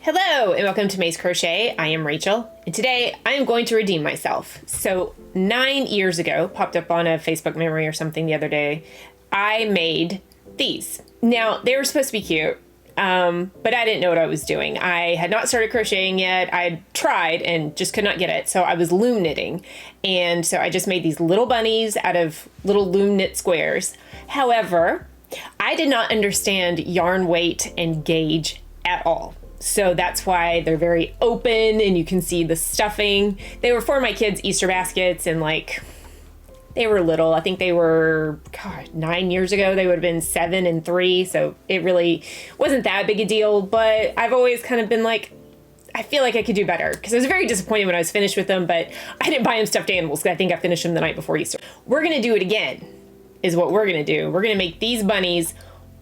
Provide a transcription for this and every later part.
Hello and welcome to May's Crochet. I am Rachel and today I am going to redeem myself. So 9 years ago, popped up on a Facebook memory or something the other day, I made these. Now they were supposed to be cute, but I didn't know what I was doing. I had not started crocheting yet. I tried and just could not get it. So I was loom knitting. And so I just made these little bunnies out of little loom knit squares. However, I did not understand yarn weight and gauge at all. So that's why they're very open and you can see the stuffing. They were for my kids' Easter baskets and they were little. I think they were, 9 years ago. They would have been 7 and 3. So it really wasn't that big a deal. But I've always kind of been like, I feel like I could do better because I was very disappointed when I was finished with them. But I didn't buy them stuffed animals because I think I finished them the night before Easter. We're going to do it again is what we're going to do. We're going to make these bunnies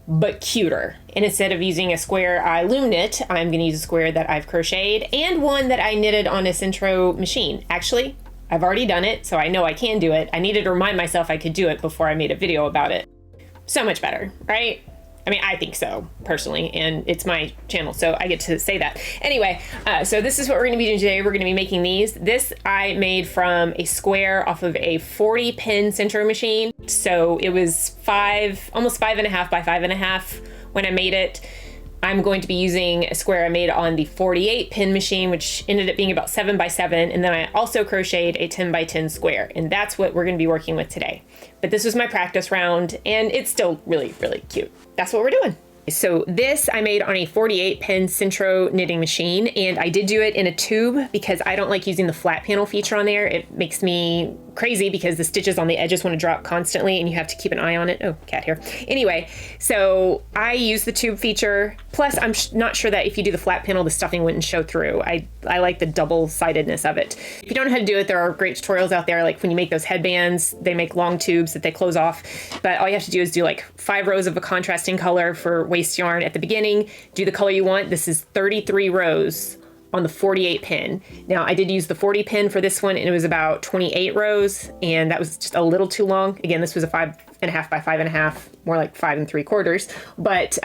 but cuter. And instead of using a square I loom knit, I'm going to use a square that I've crocheted and one that I knitted on a Sentro machine. Actually, I've already done it, so I know I can do it. I needed to remind myself I could do it before I made a video about it. So much better, right? I mean, I think so, personally, and it's my channel, so I get to say that. Anyway, so this is what we're going to be doing today. We're going to be making these. This I made from a square off of a 40-pin Sentro machine. So it was almost 5.5 by 5.5 when I made it. I'm going to be using a square I made on the 48-pin machine, which ended up being about 7 by 7. And then I also crocheted a 10 by 10 square. And that's what we're going to be working with today. But this was my practice round and it's still really, really cute. That's what we're doing. So this I made on a 48-pin Sentro knitting machine, and I did do it in a tube because I don't like using the flat panel feature on there. It makes me crazy because the stitches on the edges want to drop constantly and you have to keep an eye on it. Oh, cat here. Anyway, so I use the tube feature. Plus, I'm not sure that if you do the flat panel, the stuffing wouldn't show through. I like the double-sidedness of it. If you don't know how to do it, there are great tutorials out there. Like when you make those headbands, they make long tubes that they close off. But all you have to do is do like 5 rows of a contrasting color for waste yarn at the beginning. Do the color you want. This is 33 rows on the 48 pin. Now I did use the 40 pin for this one and it was about 28 rows and that was just a little too long. Again, this was a 5.5 by 5.5, more like 5 3/4. But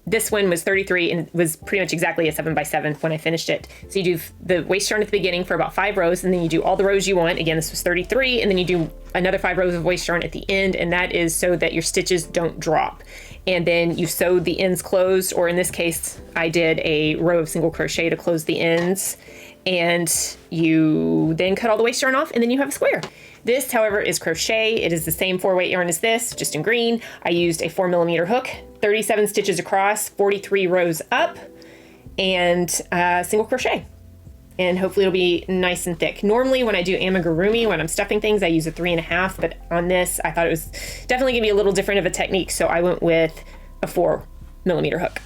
this one was 33 and it was pretty much exactly a 7 by 7 when I finished it. So you do the waist yarn at the beginning for about 5 rows and then you do all the rows you want. Again, this was 33 and then you do another 5 rows of waist yarn at the end, and that is so that your stitches don't drop. And then you sew the ends closed, or in this case, I did a row of single crochet to close the ends. And you then cut all the waist yarn off and then you have a square. This, however, is crochet. It is the same 4-weight yarn as this, just in green. I used a 4mm hook, 37 stitches across, 43 rows up, and single crochet. And hopefully it'll be nice and thick. Normally when I do amigurumi, when I'm stuffing things, I use a 3.5, but on this, I thought it was definitely gonna be a little different of a technique, so I went with a 4mm hook.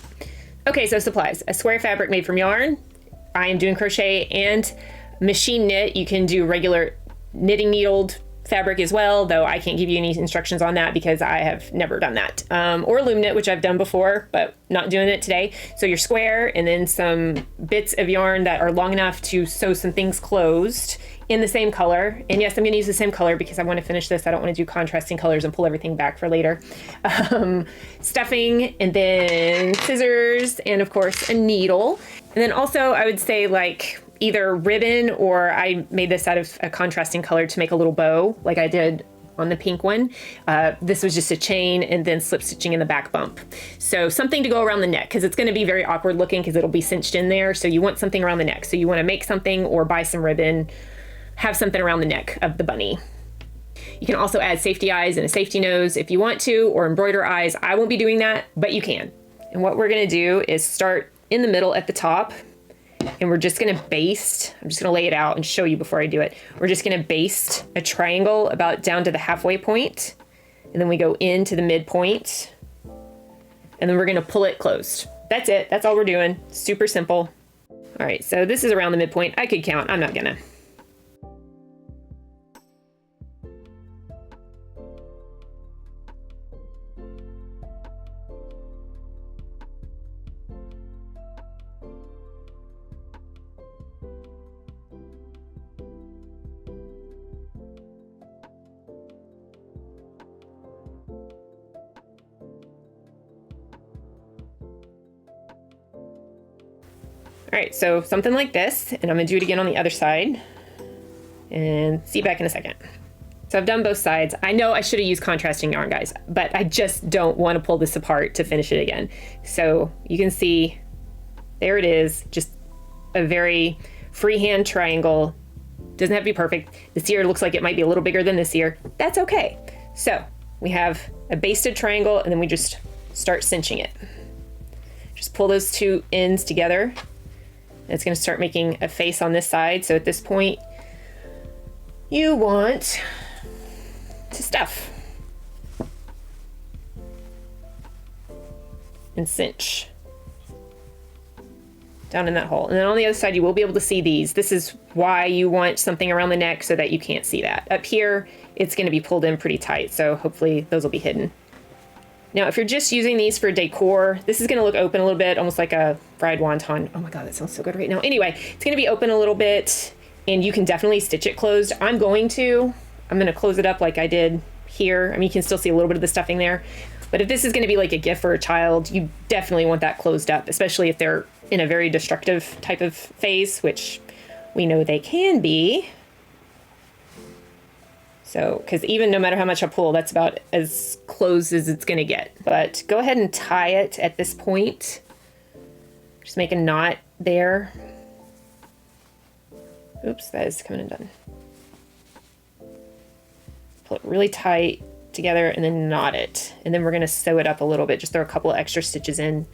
Okay, so supplies. A square fabric made from yarn. I am doing crochet and machine knit. You can do regular knitting needled fabric as well, though I can't give you any instructions on that because I have never done that. Or loom knit, which I've done before, but not doing it today. So your square and then some bits of yarn that are long enough to sew some things closed in the same color. And yes, I'm gonna use the same color because I wanna finish this. I don't wanna do contrasting colors and pull everything back for later. Stuffing, and then scissors, and of course a needle. And then also I would say either ribbon, or I made this out of a contrasting color to make a little bow like I did on the pink one. This was just a chain and then slip stitching in the back bump. So something to go around the neck because it's going to be very awkward looking because it'll be cinched in there. So you want something around the neck. So you want to make something or buy some ribbon, have something around the neck of the bunny. You can also add safety eyes and a safety nose if you want to, or embroider eyes. I won't be doing that, but you can. And what we're going to do is start in the middle at the top. And we're just gonna baste, I'm just gonna lay it out and show you before I do it. We're just gonna baste a triangle about down to the halfway point, and then we go into the midpoint, and then we're gonna pull it closed. That's it, that's all we're doing, super simple. All right, so this is around the midpoint. I could count, I'm not gonna. All right, so something like this, and I'm gonna do it again on the other side and see you back in a second. So I've done both sides. I know I should have used contrasting yarn, guys, but I just don't want to pull this apart to finish it again. So you can see, there it is, just a very freehand triangle. Doesn't have to be perfect. This ear looks like it might be a little bigger than this ear. That's okay. So we have a basted triangle, and then we just start cinching it. Just pull those two ends together. It's going to start making a face on this side. So at this point, you want to stuff and cinch down in that hole. And then on the other side, you will be able to see these. This is why you want something around the neck so that you can't see that. Up here, it's going to be pulled in pretty tight. So hopefully those will be hidden. Now, if you're just using these for decor, this is going to look open a little bit, almost like a fried wonton. Oh my God, that sounds so good right now. Anyway, it's going to be open a little bit, and you can definitely stitch it closed. I'm going to close it up like I did here. I mean, you can still see a little bit of the stuffing there. But if this is going to be like a gift for a child, you definitely want that closed up, especially if they're in a very destructive type of phase, which we know they can be. So, because even no matter how much I pull, that's about as close as it's going to get. But go ahead and tie it at this point. Just make a knot there. Oops, that is coming undone. Pull it really tight together and then knot it. And then we're going to sew it up a little bit. Just throw a couple of extra stitches in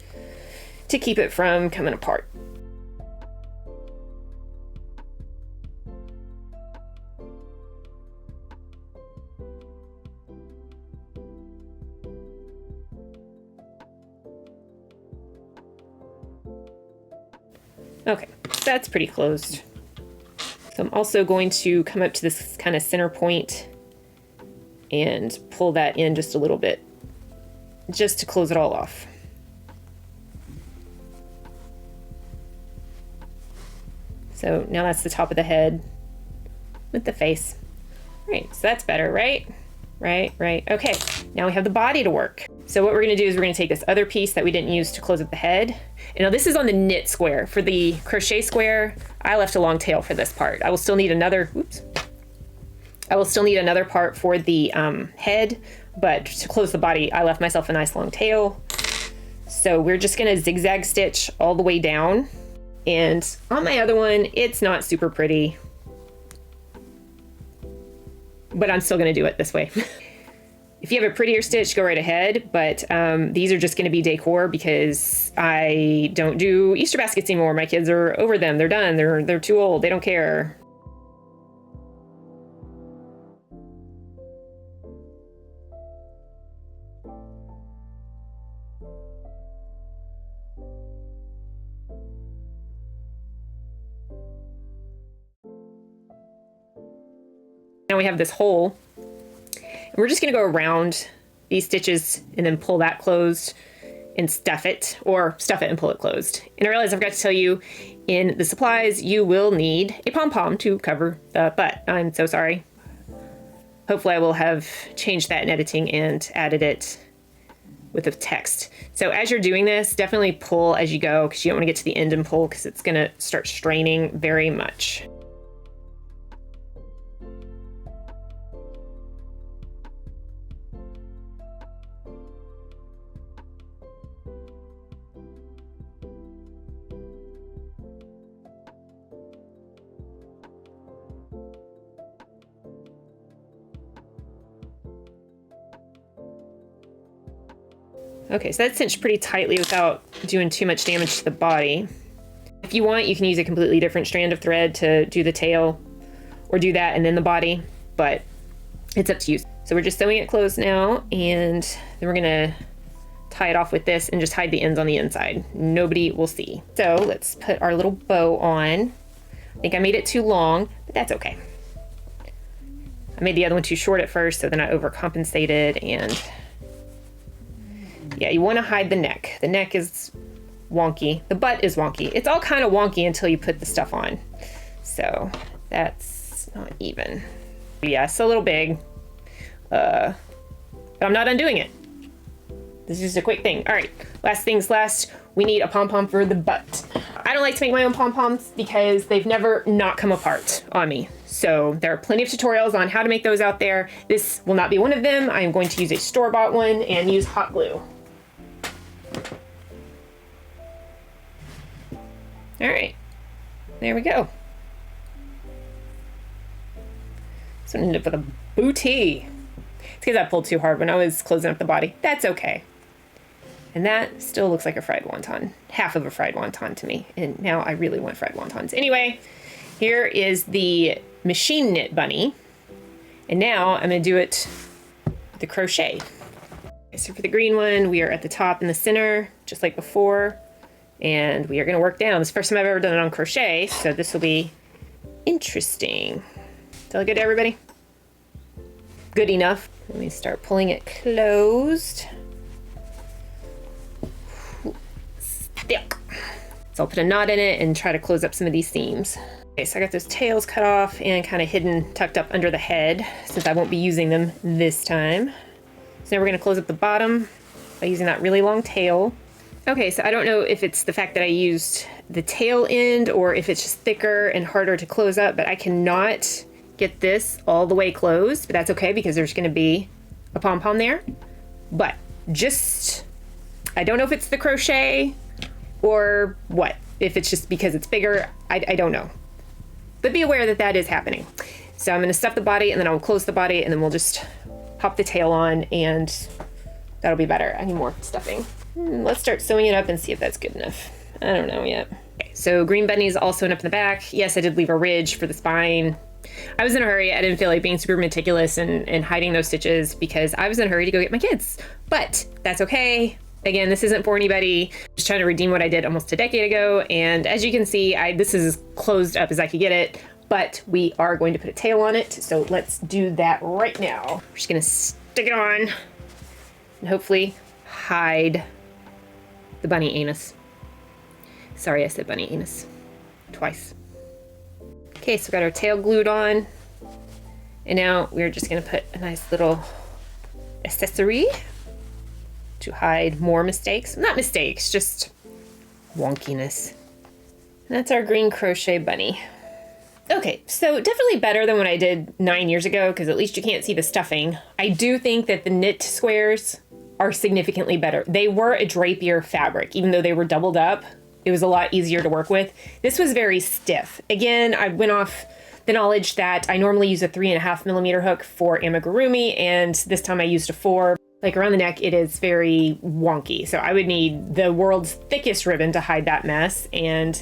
to keep it from coming apart. Okay, so that's pretty closed. So I'm also going to come up to this kind of center point and pull that in just a little bit, just to close it all off. So now that's the top of the head with the face. All right, so that's better, right? Right. Okay, now we have the body to work. So what we're gonna do is we're gonna take this other piece that we didn't use to close up the head. And now this is on the knit square. For the crochet square, I left a long tail for this part. I will still need another, I will still need another part for the head, but to close the body, I left myself a nice long tail. So we're just gonna zigzag stitch all the way down. And on my other one, it's not super pretty, but I'm still gonna do it this way. If you have a prettier stitch, go right ahead, but these are just gonna be decor because I don't do Easter baskets anymore. My kids are over them, they're done, they're too old, they don't care. Now we have this hole. And we're just gonna go around these stitches and then pull that closed and stuff it, or stuff it and pull it closed. And I realize I forgot to tell you, in the supplies, you will need a pom-pom to cover the butt. I'm so sorry. Hopefully I will have changed that in editing and added it with the text. So as you're doing this, definitely pull as you go, because you don't want to get to the end and pull, because it's gonna start straining very much. Okay, so that's cinched pretty tightly without doing too much damage to the body. If you want, you can use a completely different strand of thread to do the tail, or do that and then the body, but it's up to you. So we're just sewing it closed now, and then we're gonna tie it off with this and just hide the ends on the inside. Nobody will see. So let's put our little bow on. I think I made it too long, but that's okay. I made the other one too short at first, so then I overcompensated, and yeah, you want to hide the neck. The neck is wonky. The butt is wonky. It's all kind of wonky until you put the stuff on. So that's not even. Yeah, it's a little big. But I'm not undoing it. This is just a quick thing. All right, last things last, we need a pom-pom for the butt. I don't like to make my own pom-poms because they've never not come apart on me. So there are plenty of tutorials on how to make those out there. This will not be one of them. I'm going to use a store-bought one and use hot glue. All right, there we go. This one ended up with a booty. It's because I pulled too hard when I was closing up the body. That's okay. And that still looks like a fried wonton. Half of a fried wonton to me. And now I really want fried wontons. Anyway, here is the machine knit bunny. And now I'm going to do it with the crochet. Okay, so for the green one, we are at the top in the center, just like before. And we are going to work down. It's the first time I've ever done it on crochet, so this will be interesting. Feel good to everybody? Good enough. Let me start pulling it closed. Stick. So I'll put a knot in it and try to close up some of these seams. Okay, so I got those tails cut off and kind of hidden, tucked up under the head, since I won't be using them this time. So now we're going to close up the bottom by using that really long tail. Okay, so I don't know if it's the fact that I used the tail end or if it's just thicker and harder to close up, but I cannot get this all the way closed, but that's okay because there's going to be a pom-pom there. But just, I don't know if it's the crochet or what, if it's just because it's bigger, I don't know. But be aware that that is happening. So I'm going to stuff the body and then I'll close the body and then we'll just pop the tail on and that'll be better. I need more stuffing. Let's start sewing it up and see if that's good enough. I don't know yet. Okay, so green bunny is all sewn up in the back. Yes, I did leave a ridge for the spine. I was in a hurry. I didn't feel like being super meticulous and hiding those stitches because I was in a hurry to go get my kids. But that's okay. Again, this isn't for anybody. Just trying to redeem what I did almost a decade ago. And as you can see, this is as closed up as I could get it. But we are going to put a tail on it. So let's do that right now. We're just going to stick it on and hopefully hide the bunny anus. Sorry, I said bunny anus twice. Okay, so we got our tail glued on. And now we're just gonna put a nice little accessory to hide more mistakes. Not mistakes, just wonkiness. And that's our green crochet bunny. Okay, so definitely better than what I did 9 years ago, because at least you can't see the stuffing. I do think that the knit squares are significantly better. They were a drapier fabric, even though they were doubled up. It was a lot easier to work with. This was very stiff. Again, I went off the knowledge that I normally use a 3.5mm hook for amigurumi, and this time I used a 4. Like around the neck, it is very wonky. So I would need the world's thickest ribbon to hide that mess. And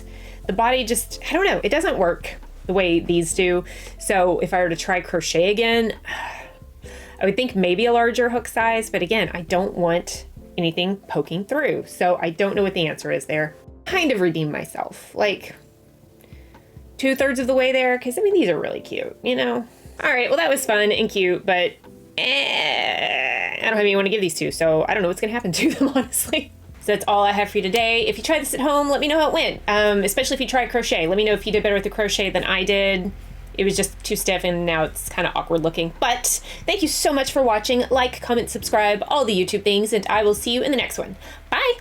the body just, I don't know, it doesn't work the way these do. So if I were to try crochet again, I would think maybe a larger hook size, but again, I don't want anything poking through. So I don't know what the answer is there. Kind of redeemed myself, like 2/3 of the way there, because I mean, these are really cute, you know? All right, well, that was fun and cute, but I don't have anyone to give these to, so I don't know what's gonna happen to them, honestly. So that's all I have for you today. If you try this at home, let me know how it went, especially if you tried crochet. Let me know if you did better with the crochet than I did. It was just too stiff and now it's kind of awkward looking. But thank you so much for watching. Like, comment, subscribe, all the YouTube things, and I will see you in the next one. Bye!